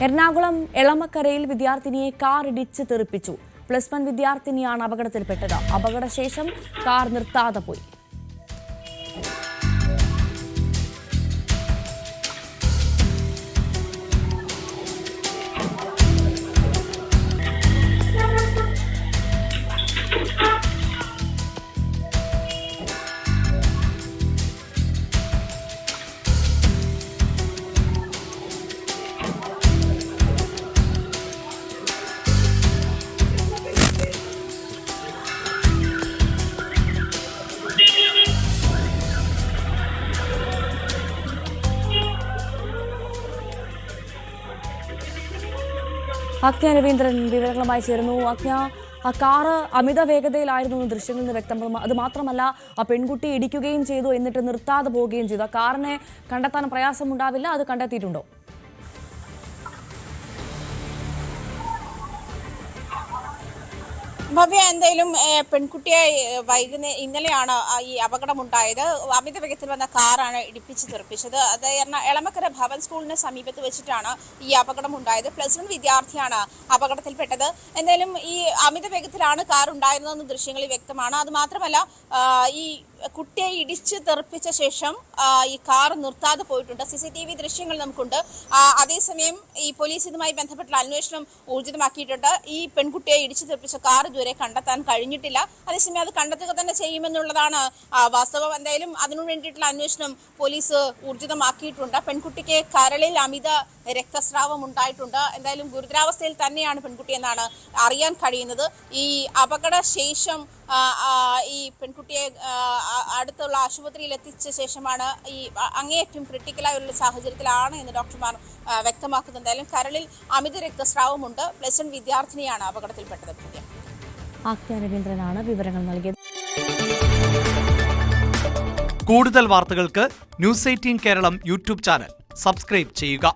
Ernakulam എളമക്കരയിൽ വിദ്യാർത്ഥിനിയെ car ഇടിച്ച് തെറിപ്പിച്ചു. +1 വിദ്യാർത്ഥിനിയാണ് അപകടത്തിൽപ്പെട്ടത്. അപകടശേഷം കാർ നിർത്താതെ പോയി. അജ്ഞ രവീന്ദ്രൻ വിവരങ്ങളുമായി ചേരുന്നു. അജ്ഞ, ആ കാറ് അമിത വേഗതയിലായിരുന്നു ദൃശ്യങ്ങളിൽ നിന്ന് വ്യക്തം. അത് മാത്രമല്ല, ആ പെൺകുട്ടി ഇടിക്കുകയും ചെയ്തു, എന്നിട്ട് നിർത്താതെ പോവുകയും ചെയ്തു. ആ കാറിനെ കണ്ടെത്താൻ പ്രയാസമുണ്ടാവില്ല, അത് കണ്ടെത്തിയിട്ടുണ്ടോ? ഭവ്യ, എന്തായാലും പെൺകുട്ടിയെ ഇന്നലെയാണ് ഈ അപകടമുണ്ടായത്. അമിത വേഗത്തിൽ വന്ന കാറാണ് ഇടിപ്പിച്ച് തെറിപ്പിച്ചത്. അത് എളമക്കര ഭവൻ സ്കൂളിന് സമീപത്ത് വെച്ചിട്ടാണ് ഈ അപകടം ഉണ്ടായത്. +1 വിദ്യാർത്ഥിയാണ് അപകടത്തിൽപ്പെട്ടത്. എന്തായാലും ഈ അമിത വേഗത്തിലാണ് കാർ ഉണ്ടായിരുന്നതെന്ന് ദൃശ്യങ്ങളിൽ വ്യക്തമാണ്. അത് മാത്രമല്ല, ഈ കുട്ടിയെ ഇടിച്ച് തെറിപ്പിച്ച ശേഷം ഈ കാർ നിർത്താതെ പോയിട്ടുണ്ട്. CCTV ദൃശ്യങ്ങൾ നമുക്കുണ്ട്. അതേസമയം ഈ പോലീസ് ഇതുമായി ബന്ധപ്പെട്ടുള്ള അന്വേഷണം ഊർജിതമാക്കിയിട്ടുണ്ട്. ഈ പെൺകുട്ടിയെ ഇടിച്ചു തെറിപ്പിച്ച കാർ ഇതുവരെ കണ്ടെത്താൻ കഴിഞ്ഞിട്ടില്ല. അതേസമയം അത് കണ്ടെത്തുക തന്നെ ചെയ്യുമെന്നുള്ളതാണ് വാസ്തവം. എന്തായാലും അതിനു വേണ്ടിയിട്ടുള്ള അന്വേഷണം പോലീസ് ഊർജിതമാക്കിയിട്ടുണ്ട്. പെൺകുട്ടിക്ക് കരളിൽ അമിത രക്തസ്രാവം ഉണ്ടായിട്ടുണ്ട്. എന്തായാലും ഗുരുതരാവസ്ഥയിൽ തന്നെയാണ് പെൺകുട്ടി എന്നാണ് അറിയാൻ കഴിയുന്നത്. ഈ അപകട ശേഷം ഈ പെൺകുട്ടിയെ അടുത്തുള്ള ആശുപത്രിയിൽ എത്തിച്ച ശേഷമാണ് ഈ അങ്ങേയറ്റം ക്രിട്ടിക്കലായ ഒരു സാഹചര്യത്തിലാണ് എന്ന് ഡോക്ടർമാർ വ്യക്തമാക്കുന്നത്. എന്തായാലും കരളിൽ അമിത രക്തസ്രാവമുണ്ട്. +1 വിദ്യാർത്ഥിനിയാണ് അപകടത്തിൽപ്പെട്ടത്. അജ്ഞ രവീന്ദ്രനാണ് വിവരങ്ങൾ നൽകിയത്. കൂടുതൽ വാർത്തകൾക്ക് News 18 Keralam YouTube channel subscribe ചെയ്യുക.